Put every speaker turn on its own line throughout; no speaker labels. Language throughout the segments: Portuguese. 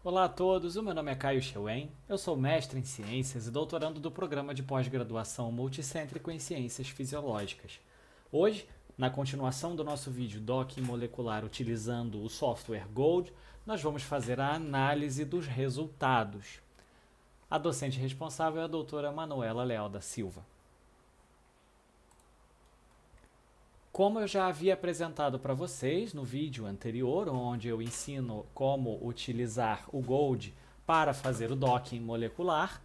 Olá a todos, o meu nome é Caio Chewen, eu sou mestre em Ciências e doutorando do programa de pós-graduação multicêntrico em Ciências Fisiológicas. Hoje, na continuação do nosso vídeo Docking Molecular utilizando o software Gold, nós vamos fazer a análise dos resultados. A docente responsável é a doutora Manuela Leal da Silva. Como eu já havia apresentado para vocês no vídeo anterior, onde eu ensino como utilizar o Gold para fazer o docking molecular,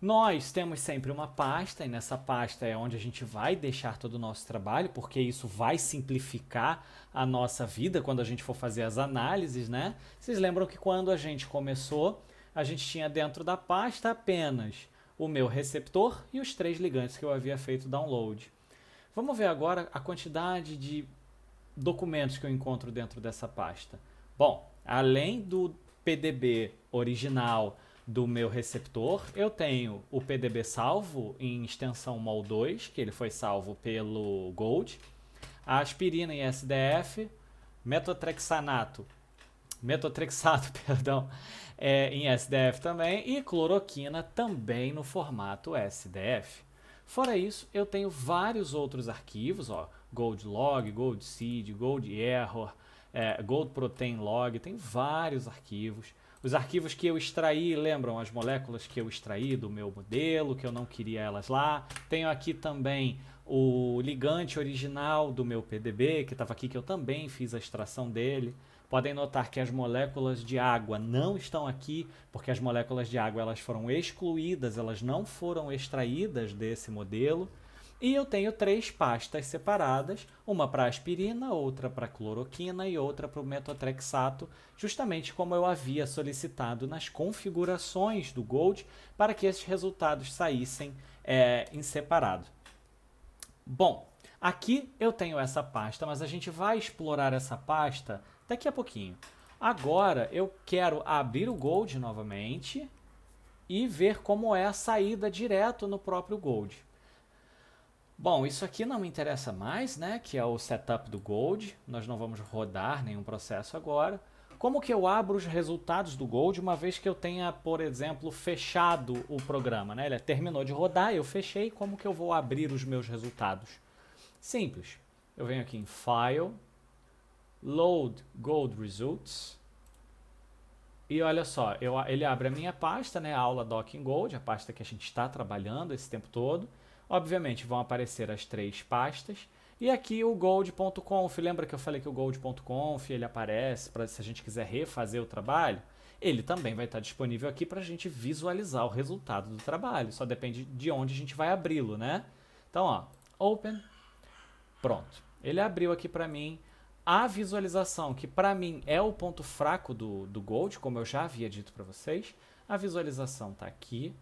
nós temos sempre uma pasta, e nessa pasta é onde a gente vai deixar todo o nosso trabalho, porque isso vai simplificar a nossa vida quando a gente for fazer as análises, né? Vocês lembram que quando a gente começou, a gente tinha dentro da pasta apenas o meu receptor e os 3 ligantes que eu havia feito download. Vamos ver agora a quantidade de documentos que eu encontro dentro dessa pasta. Bom, além do PDB original do meu receptor, eu tenho o PDB salvo em extensão MOL2, que ele foi salvo pelo Gold, a aspirina em SDF, metotrexato, perdão, em SDF também, e cloroquina também no formato SDF. Fora isso, eu tenho vários outros arquivos, ó, Gold Log, Gold Seed, Gold Error, Gold Protein Log, tem vários arquivos. Os arquivos que eu extraí, lembram as moléculas que eu extraí do meu modelo, que eu não queria elas lá. Tenho aqui também o ligante original do meu PDB, que estava aqui, que eu também fiz a extração dele. Podem notar que as moléculas de água não estão aqui, porque as moléculas de água elas foram excluídas, elas não foram extraídas desse modelo. E eu tenho 3 pastas separadas, uma para aspirina, outra para cloroquina e outra para o metotrexato, justamente como eu havia solicitado nas configurações do Gold, para que esses resultados saíssem em separado. Bom, aqui eu tenho essa pasta, mas a gente vai explorar essa pasta daqui a pouquinho. Agora eu quero abrir o Gold novamente e ver como é a saída direto no próprio Gold. Bom, isso aqui não me interessa mais, né? Que é o setup do Gold. Nós não vamos rodar nenhum processo agora. Como que eu abro os resultados do Gold uma vez que eu tenha, por exemplo, fechado o programa, né? Ele terminou de rodar, eu fechei. Como que eu vou abrir os meus resultados? Simples. Eu venho aqui em File, Load Gold Results. E olha só, ele abre a minha pasta, né, a aula Docking Gold, a pasta que a gente está trabalhando esse tempo todo. Obviamente vão aparecer as 3 pastas. E aqui o gold.conf, lembra que eu falei que o gold.conf ele aparece para se a gente quiser refazer o trabalho? Ele também vai estar disponível aqui para a gente visualizar o resultado do trabalho, só depende de onde a gente vai abri-lo, né? Então, ó, Open, pronto. Ele abriu aqui para mim a visualização, que para mim é o ponto fraco do Gold, como eu já havia dito para vocês. A visualização está aqui,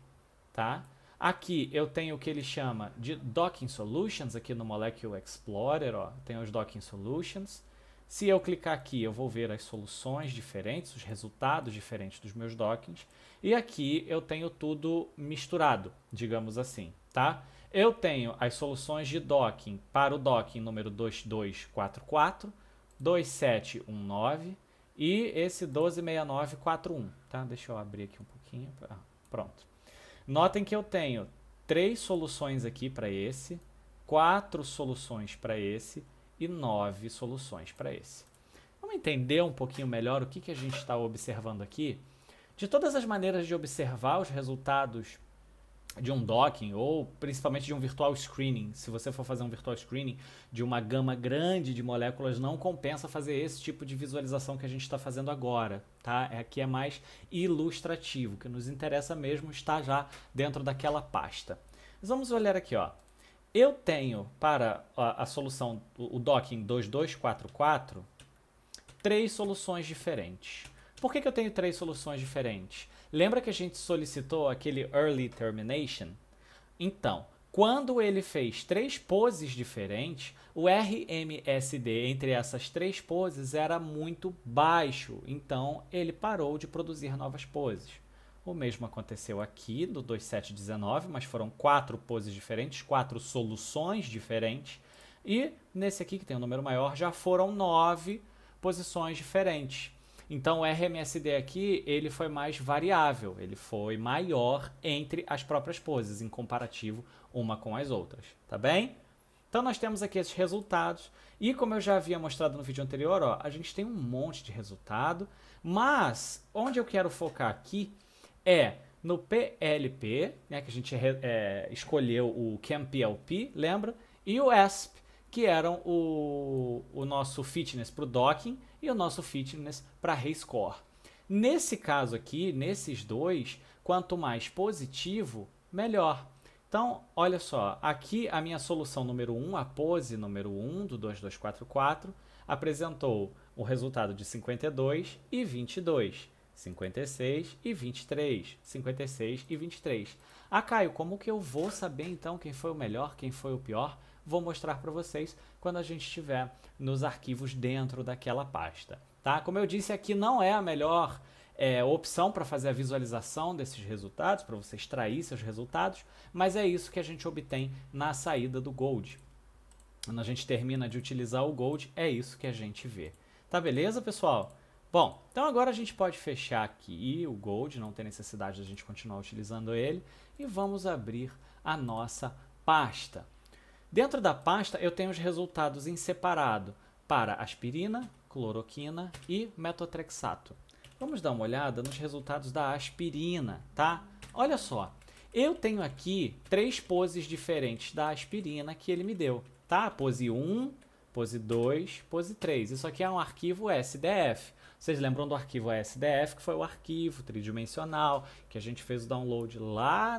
tá? Aqui eu tenho o que ele chama de Docking Solutions, aqui no Molecule Explorer, ó, tem os Docking Solutions. Se eu clicar aqui, eu vou ver as soluções diferentes, os resultados diferentes dos meus dockings. E aqui eu tenho tudo misturado, digamos assim, tá? Eu tenho as soluções de docking para o docking número 2244, 2719 e esse 126941, tá? Deixa eu abrir aqui um pouquinho. Pronto. Notem que eu tenho 3 soluções aqui para esse, 4 soluções para esse e 9 soluções para esse. Vamos entender um pouquinho melhor o que a gente está observando aqui? De todas as maneiras de observar os resultados de um docking ou principalmente de um virtual screening, se você for fazer um virtual screening de uma gama grande de moléculas, não compensa fazer esse tipo de visualização que a gente está fazendo agora, tá? Aqui é mais ilustrativo, o que nos interessa mesmo está já dentro daquela pasta. Mas vamos olhar aqui, ó. Eu tenho para a solução, o docking 2244, 3 soluções diferentes. Por que eu tenho 3 soluções diferentes? Lembra que a gente solicitou aquele Early Termination? Então, quando ele fez 3 poses diferentes, o RMSD entre essas 3 poses era muito baixo, então ele parou de produzir novas poses. O mesmo aconteceu aqui no 2719, mas foram 4 poses diferentes, 4 soluções diferentes. E nesse aqui, que tem um número maior, já foram 9 posições diferentes. Então o RMSD aqui, ele foi mais variável, ele foi maior entre as próprias poses, em comparativo uma com as outras, tá bem? Então nós temos aqui esses resultados, e como eu já havia mostrado no vídeo anterior, ó, a gente tem um monte de resultado, mas onde eu quero focar aqui é no PLP, né, que a gente escolheu o CamPLP, lembra? E o ESP, que eram o nosso fitness para o docking e o nosso fitness para rescore. Nesse caso aqui, nesses dois, quanto mais positivo, melhor. Então, olha só, aqui a minha solução número 1, a pose número 1 do 2244, apresentou o resultado de 52 e 22, 56 e 23, 56 e 23. Ah, Caio, como que eu vou saber então quem foi o melhor, quem foi o pior? Vou mostrar para vocês quando a gente estiver nos arquivos dentro daquela pasta. Tá? Como eu disse, aqui não é a melhor opção para fazer a visualização desses resultados, para você extrair seus resultados, mas é isso que a gente obtém na saída do Gold. Quando a gente termina de utilizar o Gold, é isso que a gente vê. Tá beleza, pessoal? Bom, então agora a gente pode fechar aqui o Gold, não tem necessidade de a gente continuar utilizando ele, e vamos abrir a nossa pasta. Dentro da pasta eu tenho os resultados em separado para aspirina, cloroquina e metotrexato. Vamos dar uma olhada nos resultados da aspirina, tá? Olha só, eu tenho aqui 3 poses diferentes da aspirina que ele me deu, tá? Pose 1, pose 2, pose 3. Isso aqui é um arquivo SDF. Vocês lembram do arquivo SDF, que foi o arquivo tridimensional, que a gente fez o download lá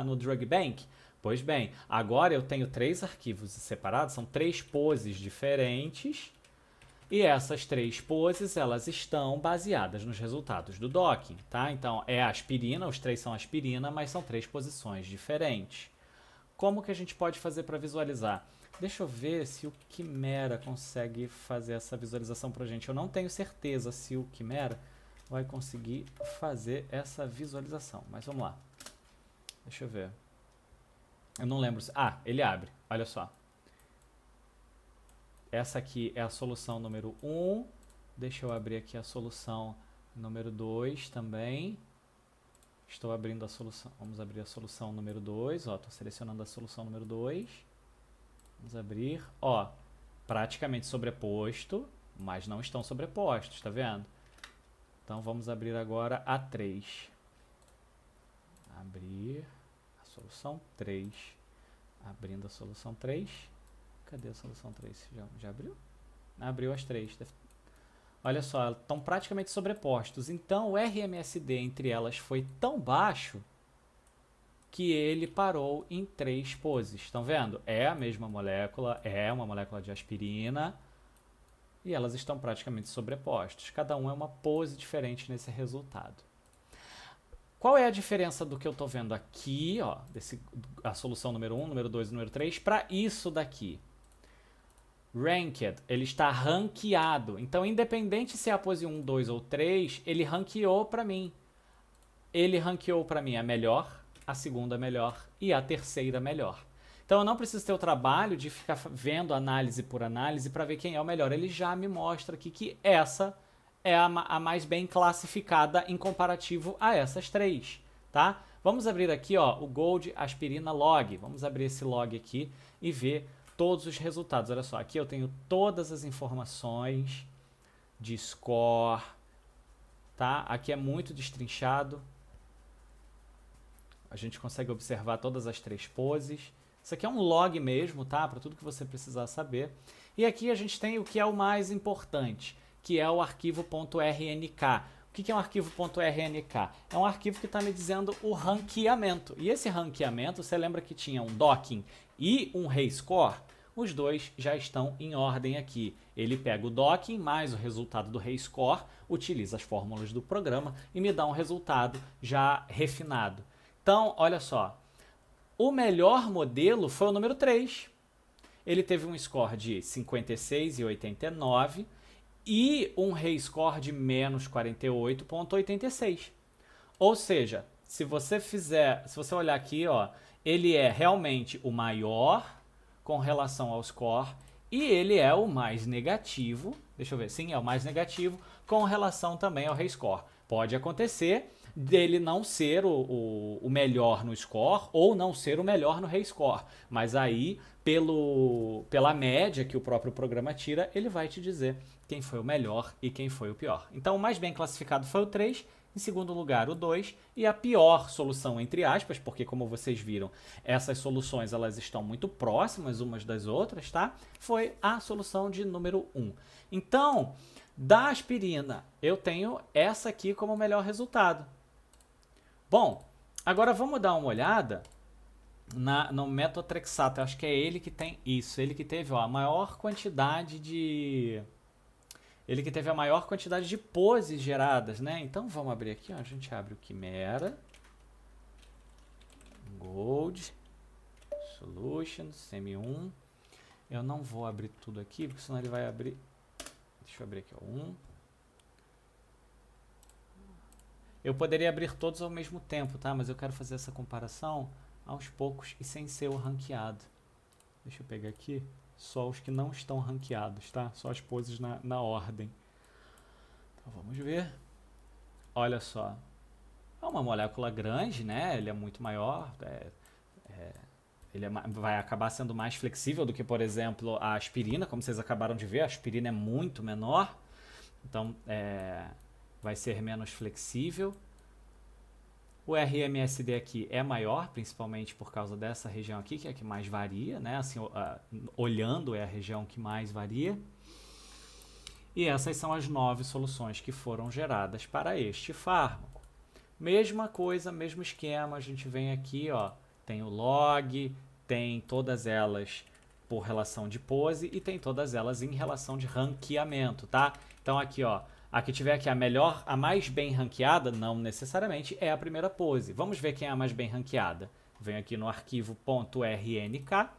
no Drug Bank? Pois bem, agora eu tenho 3 arquivos separados, são 3 poses diferentes, e essas 3 poses, elas estão baseadas nos resultados do docking, tá? Então, é aspirina, os 3 são aspirina, mas são 3 posições diferentes. Como que a gente pode fazer para visualizar? Deixa eu ver se o Quimera consegue fazer essa visualização para a gente. Eu não tenho certeza se o Quimera vai conseguir fazer essa visualização, mas vamos lá. Deixa eu ver. Eu não lembro se... Ah, ele abre, olha só. Essa aqui é a solução número 1. Deixa eu abrir aqui a solução número 2 também. Estou abrindo a solução. Vamos abrir a solução número 2. Ó, estou selecionando a solução número 2. Vamos abrir. Ó, praticamente sobreposto, mas não estão sobrepostos, tá vendo? Então vamos abrir agora a 3. Abrir a solução 3. Abrindo a solução 3. Cadê a solução 3? Já abriu? Abriu as 3. Olha só, estão praticamente sobrepostos. Então, o RMSD entre elas foi tão baixo que ele parou em 3 poses. Estão vendo? É a mesma molécula, é uma molécula de aspirina, e elas estão praticamente sobrepostas. Cada um é uma pose diferente nesse resultado. Qual é a diferença do que eu estou vendo aqui, ó, a solução número 1, número 2 e número 3, para isso daqui? Ranked, ele está ranqueado. Então, independente se é a pose 1, 2 ou 3, ele ranqueou para mim. Ele ranqueou para mim a melhor, a segunda melhor e a terceira melhor. Então, eu não preciso ter o trabalho de ficar vendo análise por análise para ver quem é o melhor. Ele já me mostra aqui que essa é a mais bem classificada em comparativo a essas 3, tá? Vamos abrir aqui, ó, o Gold Aspirina Log. Vamos abrir esse log aqui e ver todos os resultados. Olha só, aqui eu tenho todas as informações de score, tá? Aqui é muito destrinchado. A gente consegue observar todas as 3 poses. Isso aqui é um log mesmo, tá? Para tudo que você precisar saber. E aqui a gente tem o que é o mais importante, que é o arquivo .rnk. O que é um arquivo .rnk? É um arquivo que está me dizendo o ranqueamento. E esse ranqueamento, você lembra que tinha um docking e um rescore? Os dois já estão em ordem aqui. Ele pega o docking mais o resultado do rescore, utiliza as fórmulas do programa e me dá um resultado já refinado. Então, olha só. O melhor modelo foi o número 3. Ele teve um score de 56,89 e um rescore de menos 48,86. Ou seja, se você olhar aqui, ó, ele é realmente o maior com relação ao score e ele é o mais negativo. Deixa eu ver, sim, é o mais negativo com relação também ao Rescore. Pode acontecer dele não ser o melhor no score ou não ser o melhor no Rescore, mas aí, pela média que o próprio programa tira, ele vai te dizer quem foi o melhor e quem foi o pior. Então, o mais bem classificado foi o 3, em segundo lugar o 2, e a pior solução, entre aspas, porque como vocês viram, essas soluções elas estão muito próximas umas das outras, tá? Foi a solução de número 1. Então, da aspirina, eu tenho essa aqui como o melhor resultado. Bom, agora vamos dar uma olhada no metotrexato. Eu acho que é ele que tem isso. Ele que teve a maior quantidade de... Ele que teve a maior quantidade de poses geradas, né? Então vamos abrir aqui, ó. A gente abre o Quimera, Gold, Solutions, Semi-1. Eu não vou abrir tudo aqui, porque senão ele vai abrir... Deixa eu abrir aqui, ó. 1. Eu poderia abrir todos ao mesmo tempo, tá? Mas eu quero fazer essa comparação aos poucos e sem ser o ranqueado. Deixa eu pegar aqui só os que não estão ranqueados, tá? Só as poses na ordem. Então vamos ver. Olha só. É uma molécula grande, né? Ele é muito maior. Vai acabar sendo mais flexível do que, por exemplo, a aspirina. Como vocês acabaram de ver, a aspirina é muito menor. Então, vai ser menos flexível. O RMSD aqui é maior, principalmente por causa dessa região aqui, que é a que mais varia, né? Assim, olhando é a região que mais varia. E essas são as 9 soluções que foram geradas para este fármaco. Mesma coisa, mesmo esquema, a gente vem aqui, ó, tem o log, tem todas elas por relação de pose e tem todas elas em relação de ranqueamento, tá? Então aqui, ó, a que tiver aqui a mais bem ranqueada, não necessariamente é a primeira pose. Vamos ver quem é a mais bem ranqueada. Venho aqui no arquivo .rnk.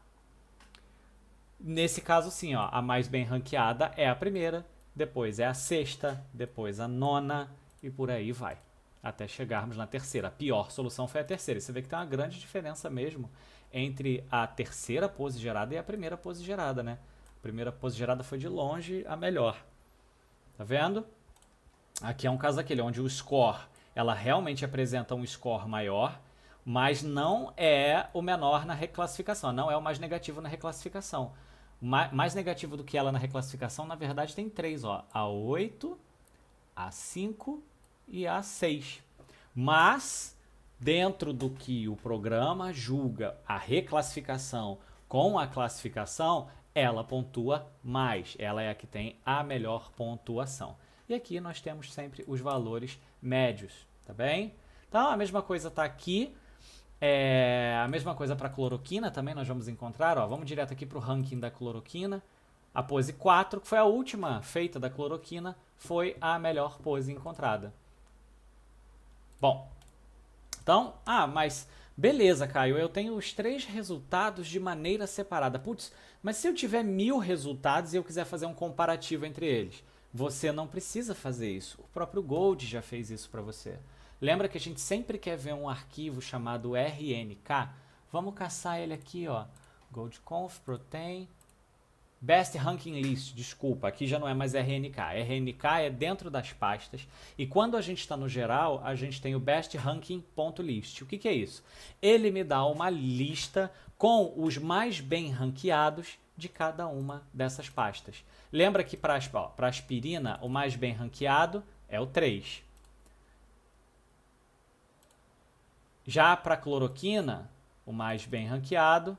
Nesse caso, sim, ó, a mais bem ranqueada é a primeira, depois é a sexta, depois a nona e por aí vai, até chegarmos na terceira. A pior solução foi a terceira. E você vê que tem uma grande diferença mesmo entre a terceira pose gerada e a primeira pose gerada, né? A primeira pose gerada foi de longe a melhor. Tá vendo? Aqui é um caso aquele onde o score, ela realmente apresenta um score maior, mas não é o menor na reclassificação, não é o mais negativo na reclassificação. Mais negativo do que ela na reclassificação, na verdade, tem 3, ó, a 8, a 5 e a 6. Mas, dentro do que o programa julga a reclassificação com a classificação, ela pontua mais, ela é a que tem a melhor pontuação. E aqui nós temos sempre os valores médios, tá bem? Então a mesma coisa está aqui, a mesma coisa para a cloroquina também nós vamos encontrar, ó, vamos direto aqui para o ranking da cloroquina. A pose 4, que foi a última feita da cloroquina, foi a melhor pose encontrada. Bom, então, mas beleza, Caio, eu tenho os 3 resultados de maneira separada. Putz, mas se eu tiver 1000 resultados e eu quiser fazer um comparativo entre eles, você não precisa fazer isso. O próprio Gold já fez isso para você. Lembra que a gente sempre quer ver um arquivo chamado RNK? Vamos caçar ele aqui, ó. GoldConf, Protein, Best Ranking List, desculpa, aqui já não é mais RNK. RNK é dentro das pastas. E quando a gente está no geral, a gente tem o Best Ranking.list. O que é isso? Ele me dá uma lista com os mais bem ranqueados de cada uma dessas pastas. Lembra que para aspirina, o mais bem ranqueado é o 3. Já para cloroquina, o mais bem ranqueado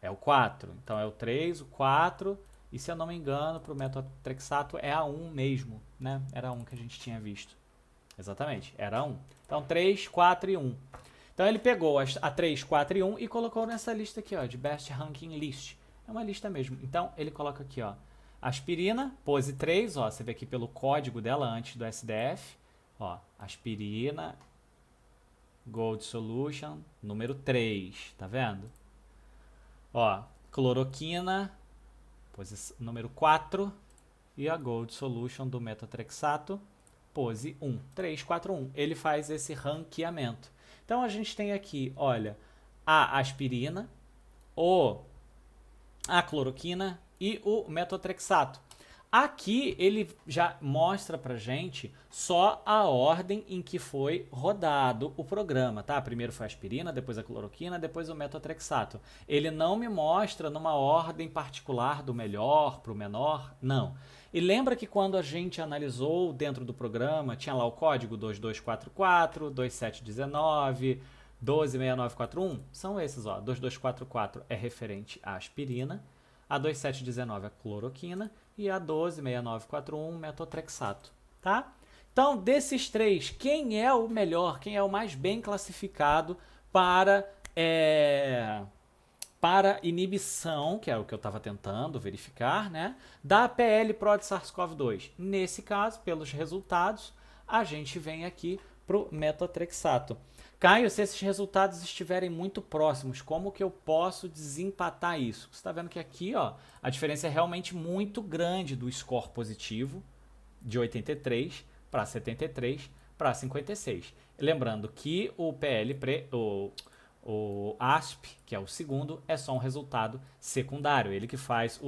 é o 4. Então é o 3, o 4, e se eu não me engano, para o metotrexato é a 1 mesmo, né? Era a 1 que a gente tinha visto. Exatamente, era a 1. Então 3, 4 e 1. Então ele pegou a 3, 4 e 1 e colocou nessa lista aqui, ó, de Best Ranking List. É uma lista mesmo. Então ele coloca aqui, ó, aspirina, pose 3, ó, você vê aqui pelo código dela antes do SDF, ó, aspirina, Gold Solution, número 3, tá vendo? Ó, cloroquina, pose número 4, e a Gold Solution do metotrexato, pose 1, 3, 4, 1. Ele faz esse ranqueamento. Então a gente tem aqui, olha, a aspirina, a cloroquina e o metotrexato. Aqui ele já mostra pra gente só a ordem em que foi rodado o programa, tá? Primeiro foi a aspirina, depois a cloroquina, depois o metotrexato. Ele não me mostra numa ordem particular do melhor pro menor, não. E lembra que quando a gente analisou dentro do programa, tinha lá o código 2244, 2719, 126941? São esses, ó. 2244 é referente à aspirina, a 2719 é a cloroquina e a 126941 metotrexato, tá? Então, desses três, quem é o melhor, quem é o mais bem classificado para inibição, que é o que eu estava tentando verificar, né, da PL-Pro de SARS-CoV-2? Nesse caso, pelos resultados, a gente vem aqui para o metotrexato. Caio, se esses resultados estiverem muito próximos, como que eu posso desempatar isso? Você está vendo que aqui, ó, a diferença é realmente muito grande do score positivo, de 83 para 73 para 56. Lembrando que o o ASP, que é o segundo, é só um resultado secundário, ele que faz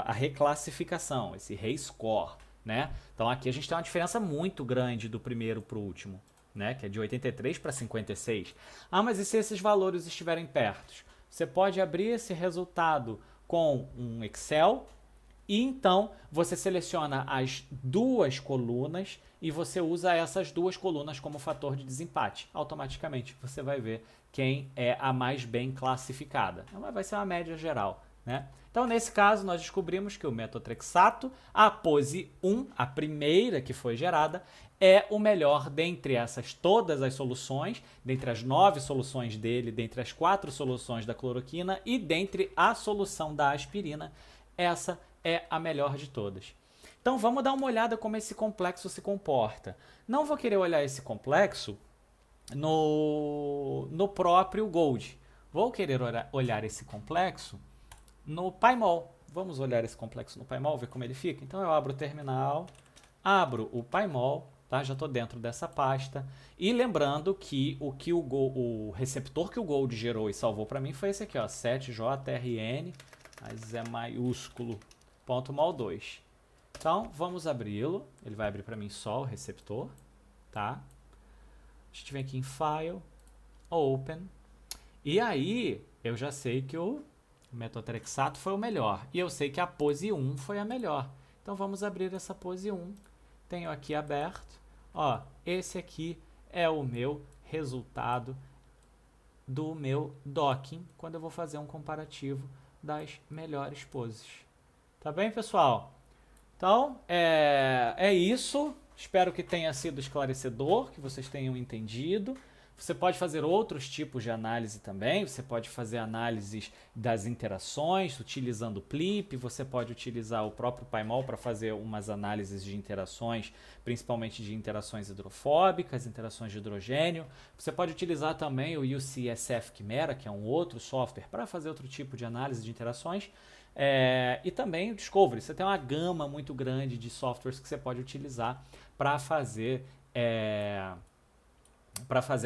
a reclassificação, esse rescore, né? Então aqui a gente tem uma diferença muito grande do primeiro para o último, né? Que é de 83 para 56. Ah, mas e se esses valores estiverem perto? Você pode abrir esse resultado com um Excel e então você seleciona as duas colunas e você usa essas duas colunas como fator de desempate. Automaticamente você vai ver quem é a mais bem classificada. Vai ser uma média geral, né? Então, nesse caso, nós descobrimos que o metotrexato, a pose 1, a primeira que foi gerada, é o melhor dentre essas todas as soluções, dentre as 9 soluções dele, dentre as 4 soluções da cloroquina e dentre a solução da aspirina. Essa é a melhor de todas. Então, vamos dar uma olhada como esse complexo se comporta. Não vou querer olhar esse complexo no próprio Gold. Vou querer olhar esse complexo no PyMol. Vamos olhar esse complexo no PyMol, ver como ele fica? Então eu abro o terminal, abro o PyMol, tá? Já estou dentro dessa pasta. E lembrando que o receptor que o Gold gerou e salvou para mim foi esse aqui, ó, 7JRN, mas é maiúsculo, .mol2. Então vamos abri-lo. Ele vai abrir para mim só o receptor, tá? A gente vem aqui em File, Open. E aí eu já sei que o metotrexato foi o melhor. E eu sei que a pose 1 foi a melhor. Então vamos abrir essa pose 1. Tenho aqui aberto. Ó, esse aqui é o meu resultado do meu docking, quando eu vou fazer um comparativo das melhores poses. Tá bem, pessoal? Então, é isso. Espero que tenha sido esclarecedor, que vocês tenham entendido. Você pode fazer outros tipos de análise também. Você pode fazer análises das interações utilizando o PLIP. Você pode utilizar o próprio PyMol para fazer umas análises de interações, principalmente de interações hidrofóbicas, interações de hidrogênio. Você pode utilizar também o UCSF Chimera, que é um outro software, para fazer outro tipo de análise de interações. E também o Discovery. Você tem uma gama muito grande de softwares que você pode utilizar para fazer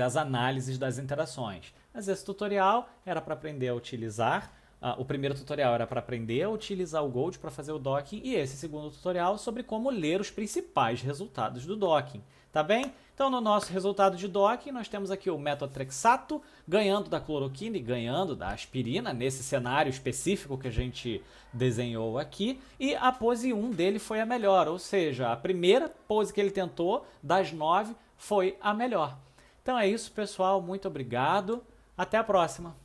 as análises das interações. Mas esse tutorial era para aprender a utilizar, o primeiro tutorial era para aprender a utilizar o Gold para fazer o docking, e esse segundo tutorial sobre como ler os principais resultados do docking. Tá bem? Então, no nosso resultado de docking, nós temos aqui o metotrexato ganhando da cloroquina e ganhando da aspirina, nesse cenário específico que a gente desenhou aqui, e a pose 1 dele foi a melhor, ou seja, a primeira pose que ele tentou, das 9, foi a melhor. Então é isso, pessoal. Muito obrigado. Até a próxima.